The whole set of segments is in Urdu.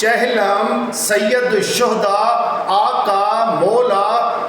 چہلم سید الشہداء آقا مولا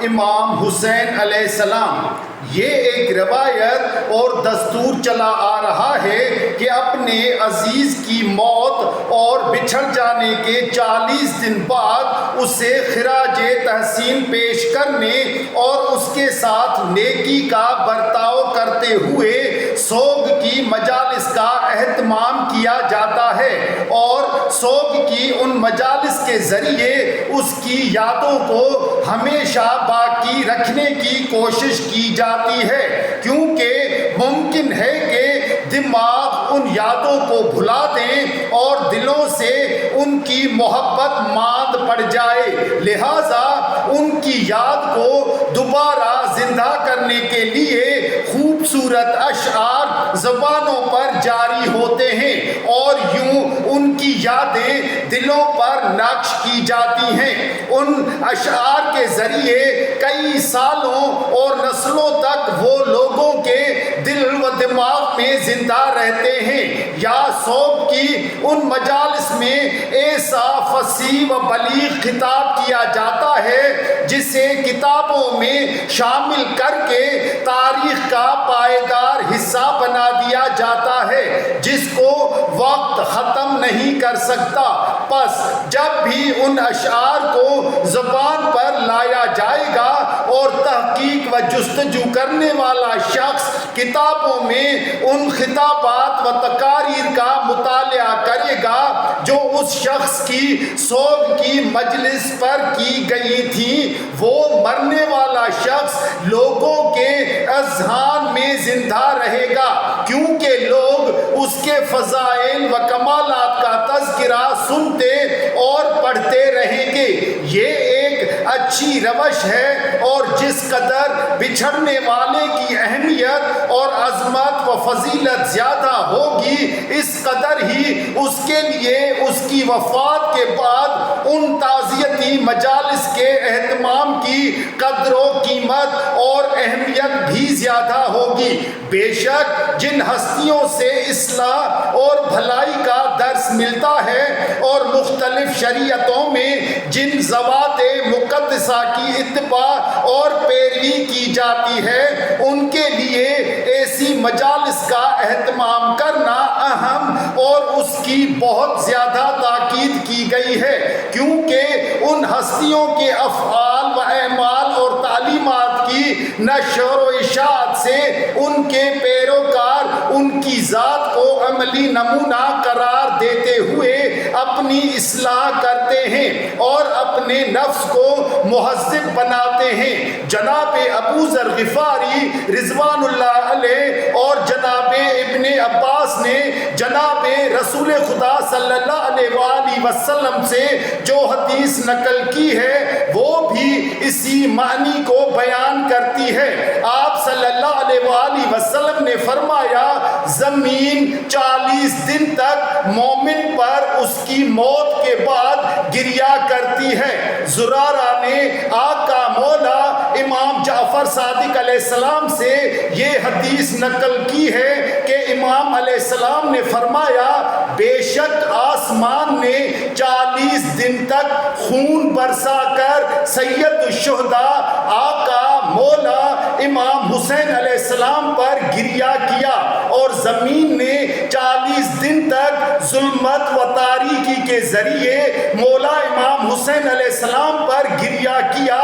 امام حسین علیہ السلام۔ یہ ایک روایت اور دستور چلا آ رہا ہے کہ اپنے عزیز کی موت اور بچھڑ جانے کے 40 دن بعد اسے خراج تحسین پیش کرنے اور اس کے ساتھ نیکی کا برتاؤ کرتے ہوئے سوگ کی مجالس کا اہتمام کیا جاتا ہے، اور سوگ کی ان مجالس کے ذریعے اس کی یادوں کو ہمیشہ باقی رکھنے کی کوشش کی جاتی ہے، کیونکہ ممکن ہے کہ دماغ ان یادوں کو بھلا دیں اور دلوں سے ان کی محبت ماند پڑ جائے، لہذا ان کی یاد کو دوبارہ زندہ کرنے کے لیے خوبصورت اشعار زبانوں پر جاری ہوتے ہیں اور یوں ان کی یادیں دلوں پر نقش کی جاتی ہیں۔ ان اشعار کے ذریعے کئی سالوں اور نسلوں تک وہ لوگوں کے دل و دماغ میں زندہ رہتے ہیں۔ یا سوگ کی ان مجالس میں ایسا فصیح و بلیغ خطاب کیا جاتا ہے جسے کتابوں میں شامل کر کے تاریخ کا پائیدار حصہ بنا دیا جاتا ہے، جس کو وقت ختم نہیں کر سکتا۔ پس جب بھی ان اشعار کو زبان پر لایا جائے گا اور تحقیق و جستجو کرنے والا شخص کتابوں میں ان خطابات و تقاریر کا مطالعہ کرے گا جو اس شخص کی سوگ کی مجلس پر کی گئی تھی، وہ مرنے والا شخص لوگوں کے اذہان میں زندہ رہے گا، کیونکہ لوگ اس کے فضائل و کمالات کا تذکرہ سنتے اور پڑھتے رہیں گے۔ یہ ایک اچھی روش ہے، اور جس قدر بچھڑنے والے کی اہمیت اور عظمت و فضیلت زیادہ ہوگی، اس قدر ہی اس کے لیے اس کی وفات کے بعد ان تعزیتی مجالس کے اہتمام کی قدر و قیمت اور اہمیت بھی زیادہ ہوگی۔ بے شک جن ہستیوں سے اصلاح اور بھلائی کا درس ملتا ہے اور مختلف شریعتوں میں جن ذوات مقدسہ کی اتباع اور پیروی کی جاتی ہے، ان کے لیے ایسی مجالس کا اہتمام کرنا اہم اور اس کی بہت زیادہ تاکید کی گئی ہے، کیونکہ ان ہستیوں کے افعال و اعمال اور تعلیمات کی نشر و اشاعت سے ان کے پیروکار ان کی ذات کو عملی نمونہ قرار دیتے ہوئے اپنی اصلاح کرتے ہیں اور اپنے نفس کو مہذب بناتے ہیں۔ جناب ابو ذر غفاری رضوان اللہ علیہ اور جناب ابن عباس نے جناب رسول خدا صلی اللہ علیہ وآلہ وسلم سے جو حدیث نقل کی ہے وہ بھی اسی معنی کو بیان کرتی ہے۔ آپ صلی اللہ علیہ وآلہ وسلم نے فرمایا، زمین 40 دن تک مومن پر اس کی موت کے بعد گریا کرتی ہے۔ زرارہ نے آقا مولا امام جعفر صادق علیہ السلام سے یہ حدیث نقل کی ہے کہ امام علیہ السلام نے فرمایا، بے شک آسمان نے 40 دن تک خون برسا کر سید الشہداء آقا مولا امام حسین علیہ السلام پر گریا کیا، اور زمین نے 40 دن تک ظلمت و تاریکی کے ذریعے مولا امام حسین علیہ السلام پر گریا کیا،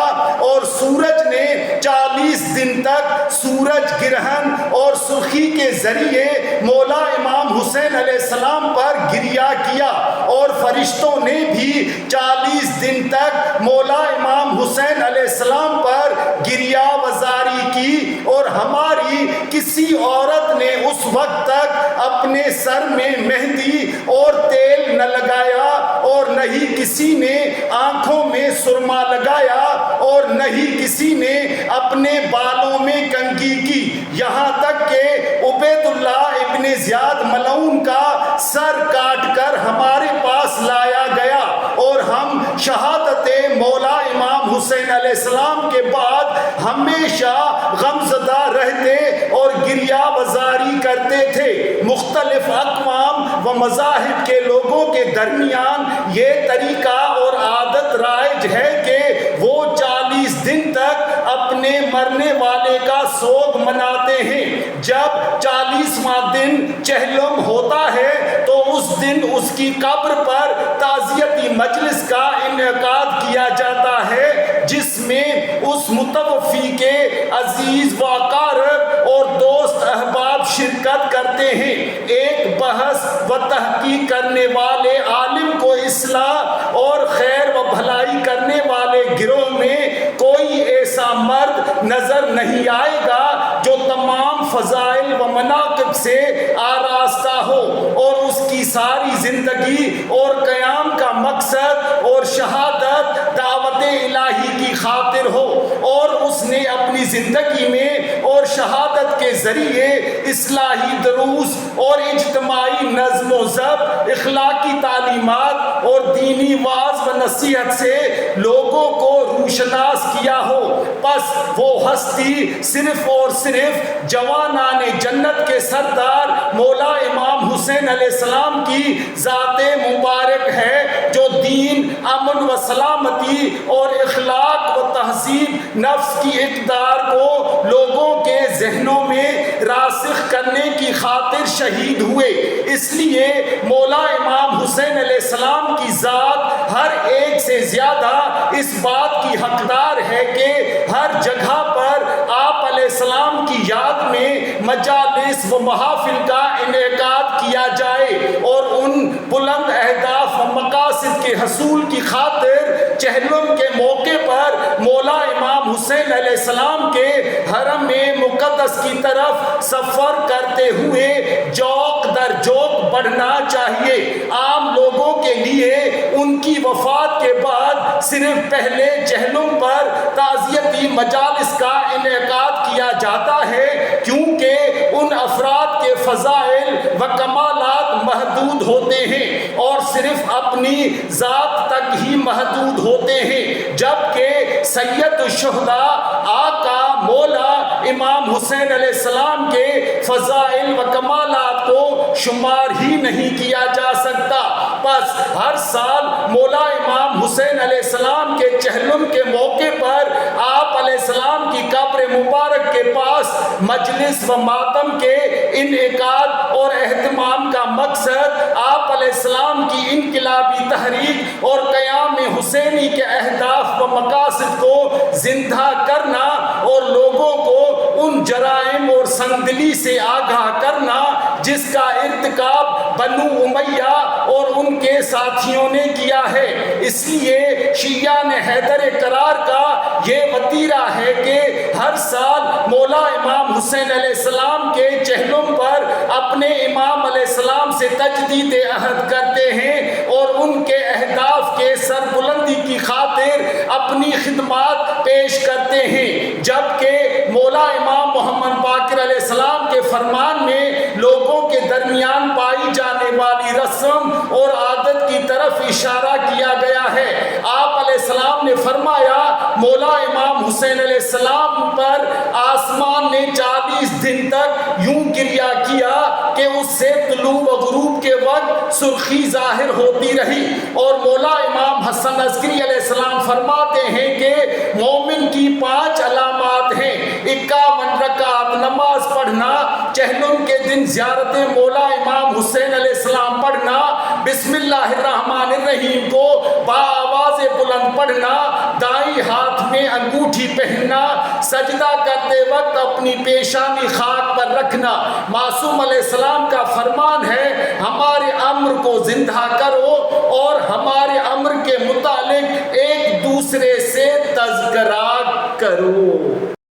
اور سورج نے 40 دن تک سورج گرہن اور سرخی کے ذریعے مولا امام حسین علیہ السلام پر گریا کیا، اور فرشتوں نے بھی 40 دن تک مولا امام حسین علیہ السلام پر گریا وزاری کی، اور ہماری کسی عورت نے اس وقت تک اپنے سر میں مہندی اور تیل نہ لگایا، اور نہ ہی کسی نے آنکھوں میں سرما لگایا، اور نہ ہی کسی نے اپنے بالوں میں کنگھی کی، یہاں تک کہ عبید اللہ ابن زیاد ملعون کا سر کاٹ کر ہمارے پاس لایا گیا، اور ہم شہادت مولا امام حسین علیہ السلام کے بعد ہمیشہ غمزدہ رہتے اور گریہ وزاری کرتے تھے۔ مختلف اقوام و مذاہب کے لوگوں کے درمیان یہ طریقہ اور عادت رائج ہے کہ وہ 40 دن تک اپنے مرنے والے کا سوگ مناتے ہیں۔ جب 40واں دن چہلم ہوتا ہے تو اس دن اس کی قبر پر تعزیتی مجلس کا انعقاد کیا جاتا ہے، جس میں اس متوفی کے عزیز و اقارب اور دوست احباب شرکت کرتے ہیں۔ ایک بحث و تحقیق کرنے والے عالم کو اصلاح اور خیر و بھلائی کرنے والے گروہ میں کوئی ایسا مرد نظر نہیں آئے گا جو تمام فضائل و مناقب سے آراستہ ہو اور اس کی ساری زندگی اور قیام کا مقصد اور شہادت دعوت الہی کی خاطر ہو، اور اس نے اپنی زندگی میں اور شہادت کے ذریعے اصلاحی دروس اور اجتماعی نظم و ضبط، اخلاقی تعلیمات اور دینی وعظ و نصیحت سے لوگوں کو روشناس کیا ہو، پس وہ ہستی صرف اور صرف جوانان جنت کے سردار مولا امام حسین علیہ السلام کی ذات مبارک ہے، جو دین، امن و سلامتی اور اخلاق و تہذیب نفس کی اقدار کو لوگوں کے ذہنوں میں راسخ کرنے کی خاطر شہید ہوئے۔ اس لیے مولا امام حسین علیہ السلام کی ذات ہر ایک سے زیادہ اس بات کی حقدار ہے کہ ہر جگہ پر آپ علیہ السلام کی یاد میں مجالس و محافل کا انعقاد کیا جائے، اور ان بلند اہداف و مقاصد کے حصول کی خاطر چہلم کے موقع پر مولا امام حسین علیہ السلام کے حرم مقدس کی طرف سفر کرتے ہوئے جوق در جوق بڑھنا چاہیے۔ عام لوگوں کے لیے ان کی وفات کے بعد صرف پہلے چہلم پر تعزیتی مجالس کا انعقاد کیا جاتا ہے، کیونکہ ان افراد کے فضائل و کمالات محدود ہوتے ہیں اور صرف اپنی ذات تک ہی محدود ہوتے ہیں، جبکہ سید الشہداء آقا مولا امام حسین علیہ السلام کے فضائل و کمالات کو شمار ہی نہیں کیا جا سکتا۔ بس ہر سال مولا امام حسین علیہ السلام کے چہلم کے موقع پر آپ علیہ السلام کی قبر مبارک کے پاس مجلس و ماتم کے انعقاد اور اہتمام کا مقصد آپ علیہ السلام کی انقلابی تحریک اور قیام حسینی کے اہداف و مقاصد کو زندہ کرنا اور لوگوں کو ان جرائم اور سنگدلی سے آگاہ کرنا جس کا ارتکاب بنو امیہ اور ان کے ساتھیوں نے کیا ہے۔ اس لیے شیعان حیدر کرار کا یہ وتیرہ ہے کہ ہر سال مولا امام حسین علیہ السلام کے چہلم پر اپنے امام علیہ السلام سے تجدید عہد کرتے ہیں اور ان کے اہداف کے سربلندی کی خاطر اپنی خدمات پیش کرتے ہیں، جبکہ مولا امام محمد باقر علیہ السلام کے فرمان میں لوگوں کے درمیان پائی جانے والی رسم اور عادت کی طرف اشارہ کیا گیا ہے۔ آپ علیہ السلام نے فرمایا، مولا امام حسین علیہ السلام پر آسمان نے 40 دن تک یوں گریہ کیا کہ اس سے طلوع و غروب کے وقت سرخی ظاہر ہوتی رہی، اور مولا امام حسن عسکری علیہ السلام فرماتے ہیں کہ مومن کی 5 علامات ہیں: 51 رکعت نماز پڑھنا، چہلم کے دن زیارت مولا امام حسین علیہ السلام پڑھنا، بسم اللہ الرحمن الرحیم کو بآواز بلند پڑھنا، دائیں ہاتھ میں انگوٹھی پہننا، سجدہ کرتے وقت اپنی پیشانی خاک پر رکھنا۔ معصوم علیہ السلام کا فرمان ہے، ہمارے امر کو زندہ کرو اور ہمارے امر کے متعلق ایک دوسرے سے تذکرہ کرو۔